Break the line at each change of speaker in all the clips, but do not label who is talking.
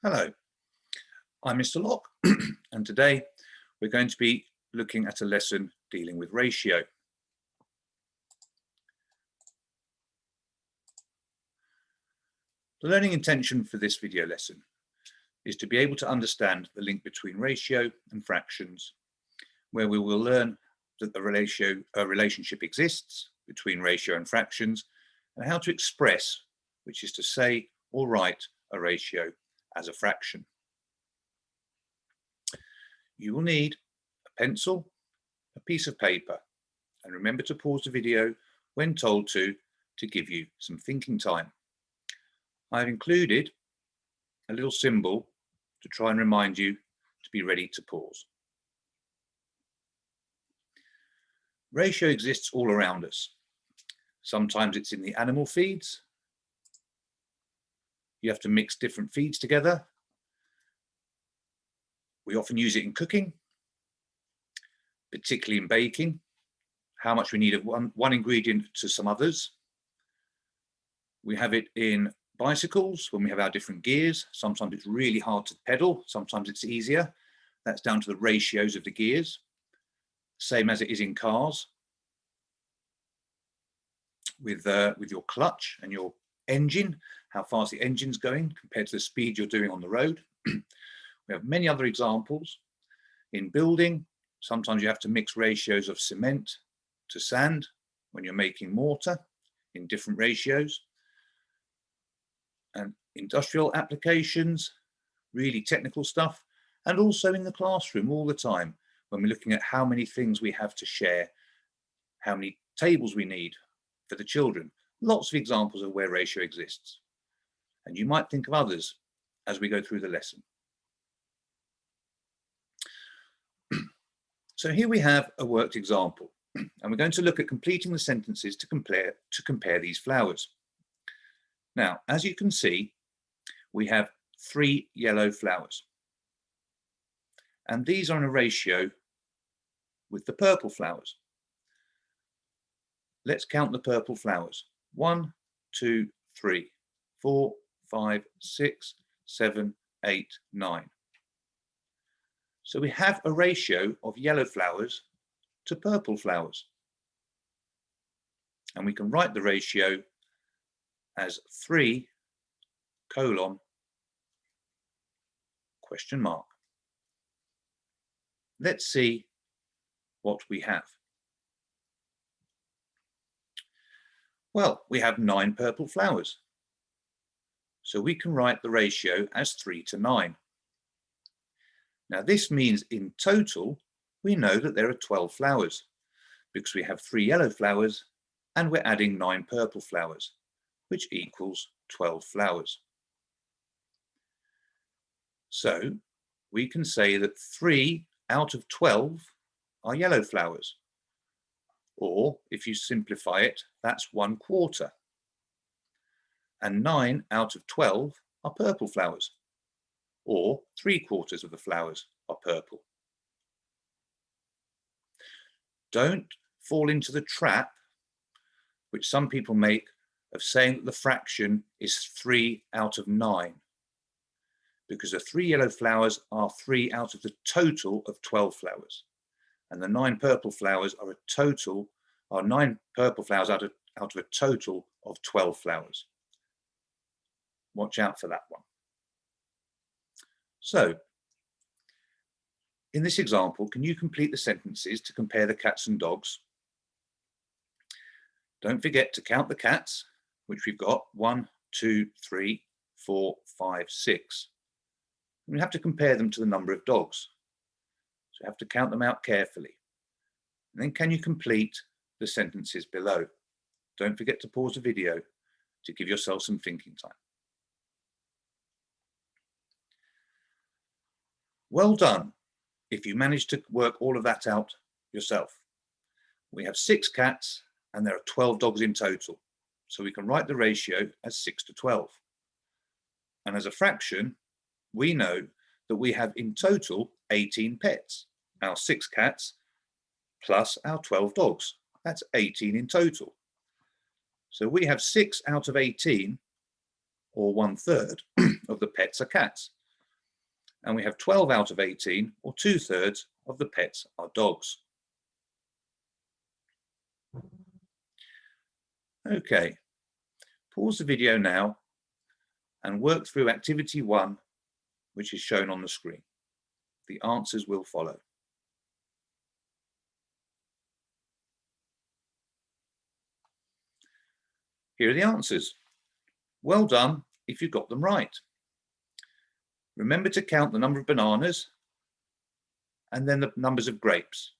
Hello, I'm Mr. Locke, and today we're going to be looking at a lesson dealing with ratio. The learning intention for this video lesson is to be able to understand the link between ratio and fractions, where we will learn that a relationship exists between ratio and fractions, and how to express, which is to say or write, a ratio as a fraction. You will need a pencil, a piece of paper, and remember to pause the video when told to give you some thinking time. I've included a little symbol to try and remind you to be ready to pause. Ratio exists all around us. Sometimes it's in the animal feeds. You have to mix different feeds together. We often use it in cooking, particularly in baking, how much we need of one ingredient to some others. We have it in bicycles when we have our different gears. Sometimes it's really hard to pedal, sometimes it's easier. That's down to the ratios of the gears, same as it is in cars. With your clutch and your engine, how fast the engine's going compared to the speed you're doing on the road. We have many other examples. In building, sometimes you have to mix ratios of cement to sand when you're making mortar in different ratios. And industrial applications, really technical stuff, and also in the classroom all the time when we're looking at how many things we have to share, how many tables we need for the children. Lots of examples of where ratio exists. And you might think of others as we go through the lesson. So here we have a worked example, and we're going to look at completing the sentences to compare these flowers. Now, as you can see, we have 3 yellow flowers, and these are in a ratio with the purple flowers. Let's count the purple flowers. 1, 2, 3, 4, 5, 6, 7, 8, 9. So we have a ratio of yellow flowers to purple flowers. And we can write the ratio as 3 : question mark. Let's see what we have. Well, we have 9 purple flowers. So we can write the ratio as 3 to 9. Now this means in total, we know that there are 12 flowers because we have 3 yellow flowers and we're adding 9 purple flowers, which equals 12 flowers. So we can say that 3 out of 12 are yellow flowers. Or if you simplify it, that's 1/4. And 9 out of 12 are purple flowers, or 3/4 of the flowers are purple. Don't fall into the trap, which some people make, of saying that the fraction is 3 out of 9, because the 3 yellow flowers are 3 out of the total of 12 flowers, and the 9 purple flowers are 9 purple flowers out of a total of 12 flowers. Watch out for that one. So, in this example, can you complete the sentences to compare the cats and dogs? Don't forget to count the cats, which we've got 1, 2, 3, 4, 5, 6. We have to compare them to the number of dogs. So you have to count them out carefully. And then can you complete the sentences below? Don't forget to pause the video to give yourself some thinking time. Well done if you managed to work all of that out yourself. We have 6 cats and there are 12 dogs in total. So we can write the ratio as 6 to 12. And as a fraction, we know that we have in total 18 pets. Our 6 cats plus our 12 dogs. That's 18 in total. So we have 6 out of 18, or 1/3 of the pets are cats. and we have 12 out of 18, or 2/3 of the pets are dogs. Okay, pause the video now and work through activity 1, which is shown on the screen. The answers will follow. Here are the answers. Well done if you got them right. Remember to count the number of bananas and then the numbers of grapes.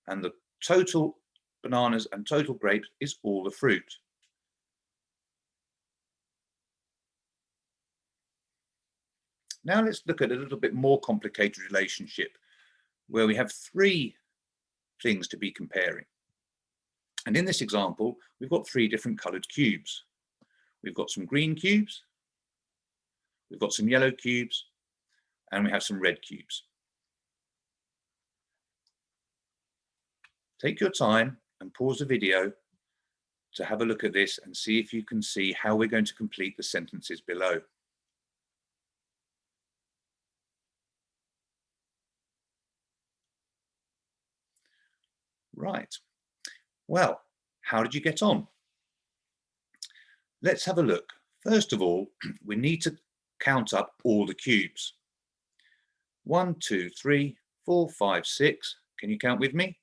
And the total bananas and total grapes is all the fruit. Now let's look at a little bit more complicated relationship where we have 3 things to be comparing. And in this example, we've got 3 different colored cubes. We've got some green cubes, we've got some yellow cubes, and we have some red cubes. Take your time and pause the video to have a look at this and see if you can see how we're going to complete the sentences below. Right. Well, how did you get on? Let's have a look. First of all, we need to count up all the cubes. 1, 2, 3, 4, 5, 6. Can you count with me?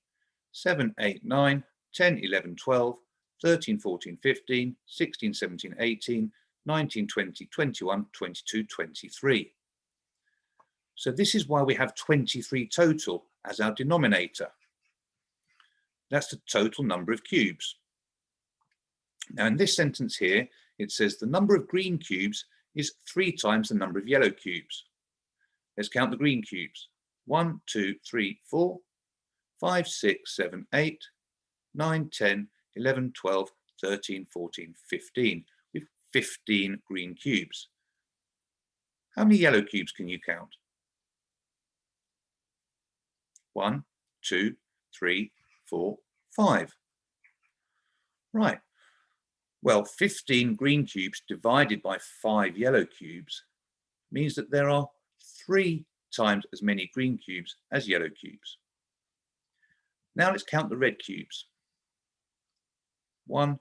7, 8, 9, 10, 11, 12, 13, 14, 15, 16, 17, 18, 19, 20, 21, 22, 23. So this is why we have 23 total as our denominator. That's the total number of cubes. Now in this sentence here, it says the number of green cubes is 3 times the number of yellow cubes. Let's count the green cubes. 1, 2, 3, 4, 5, 6, 7, 8, 9, 10, 11, 12, 13, 14, 15. We've 15 green cubes. How many yellow cubes can you count? 1, 2, 3, 4, 5. Right. Well, 15 green cubes divided by 5 yellow cubes means that there are 3 times as many green cubes as yellow cubes. Now let's count the red cubes. 1,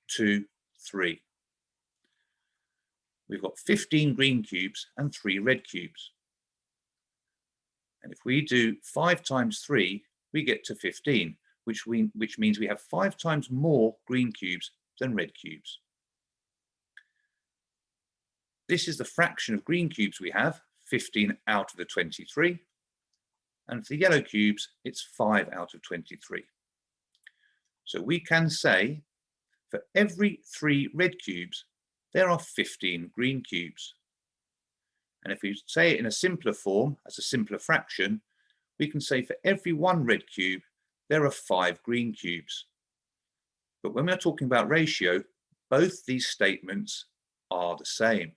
2, 3. We've got 15 green cubes and 3 red cubes. And if we do 5 times 3, we get to 15, which means we have 5 times more green cubes than red cubes. This is the fraction of green cubes we have, 15 out of the 23. And for the yellow cubes, it's 5 out of 23. So we can say for every 3 red cubes, there are 15 green cubes. And if we say it in a simpler form, as a simpler fraction, we can say for every 1 red cube, there are 5 green cubes. But when we're talking about ratio, both these statements are the same.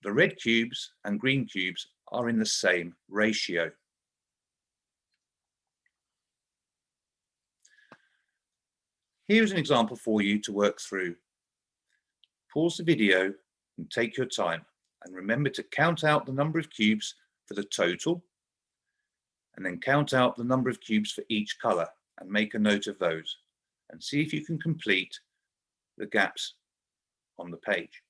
The red cubes and green cubes are in the same ratio. Here's an example for you to work through. Pause the video and take your time, and remember to count out the number of cubes for the total, and then count out the number of cubes for each color and make a note of those, and see if you can complete the gaps on the page.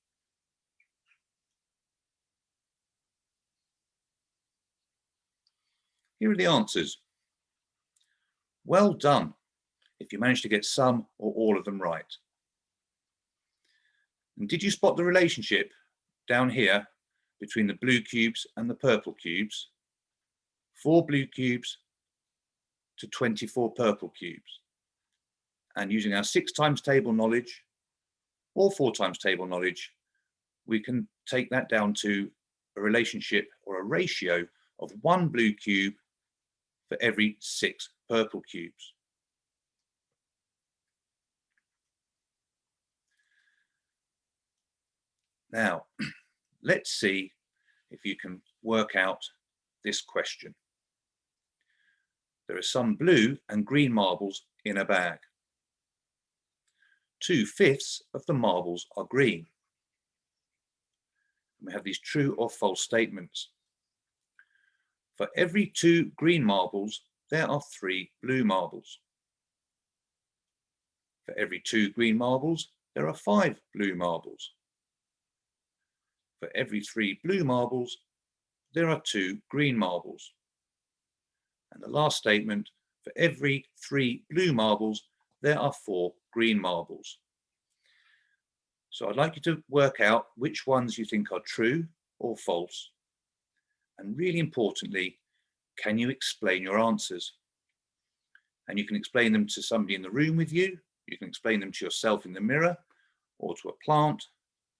Here are the answers. Well done if you managed to get some or all of them right. And did you spot the relationship down here between the blue cubes and the purple cubes? 4 blue cubes to 24 purple cubes. And using our 6 times table knowledge or 4 times table knowledge, we can take that down to a relationship or a ratio of 1 blue cube for every 6 purple cubes. Now, let's see if you can work out this question. There are some blue and green marbles in a bag. 2/5 of the marbles are green. We have these true or false statements. For every 2 green marbles, there are 3 blue marbles. For every 2 green marbles, there are 5 blue marbles. For every 3 blue marbles, there are 2 green marbles. And the last statement, for every 3 blue marbles, there are 4 green marbles. So I'd like you to work out which ones you think are true or false. And really importantly, can you explain your answers? And you can explain them to somebody in the room with you. You can explain them to yourself in the mirror, or to a plant,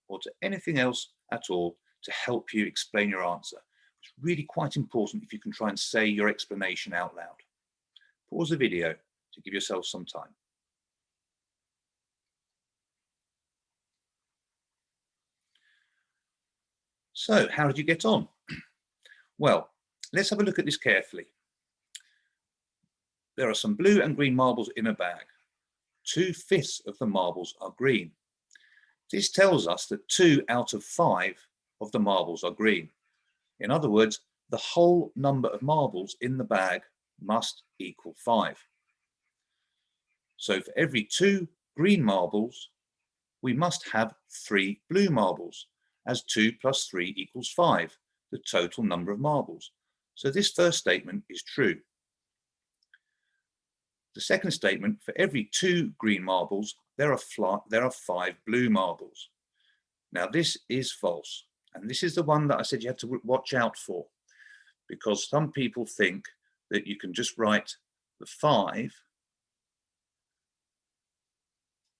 or to anything else at all to help you explain your answer. It's really quite important if you can try and say your explanation out loud. Pause the video to give yourself some time. So, how did you get on? Well, let's have a look at this carefully. There are some blue and green marbles in a bag. 2/5 of the marbles are green. This tells us that 2 out of 5 of the marbles are green. In other words, the whole number of marbles in the bag must equal 5. So for every 2 green marbles, we must have 3 blue marbles, as 2 plus 3 equals 5, the total number of marbles. So this first statement is true. The second statement, for every 2 green marbles, there are 5 blue marbles. Now this is false, and this is the one that I said you had to watch out for, because some people think that you can just write the 5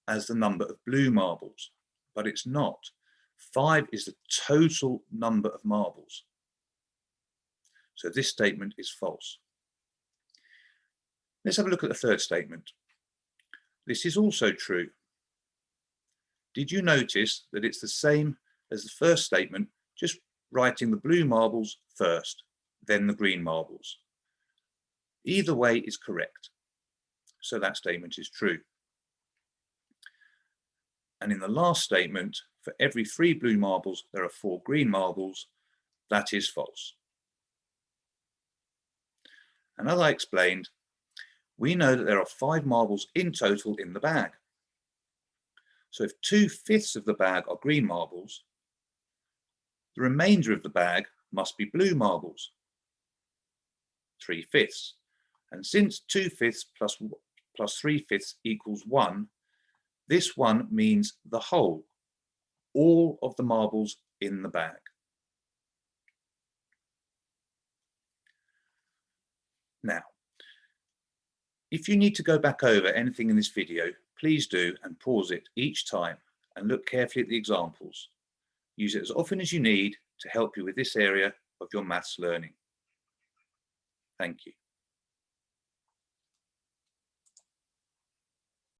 as the number of blue marbles, but it's not. 5 is the total number of marbles. So this statement is false. Let's have a look at the third statement. This is also true. Did you notice that it's the same as the first statement, just writing the blue marbles first, then the green marbles? Either way is correct. So that statement is true. And in the last statement, for every 3 blue marbles, there are 4 green marbles. That is false. And as I explained, we know that there are 5 marbles in total in the bag. So if 2/5 of the bag are green marbles, the remainder of the bag must be blue marbles, 3/5. And since 2/5 plus 3/5 equals 1, this one means the whole, all of the marbles in the bag. Now, if you need to go back over anything in this video, please do, and pause it each time and look carefully at the examples. Use it as often as you need to help you with this area of your maths learning. Thank you.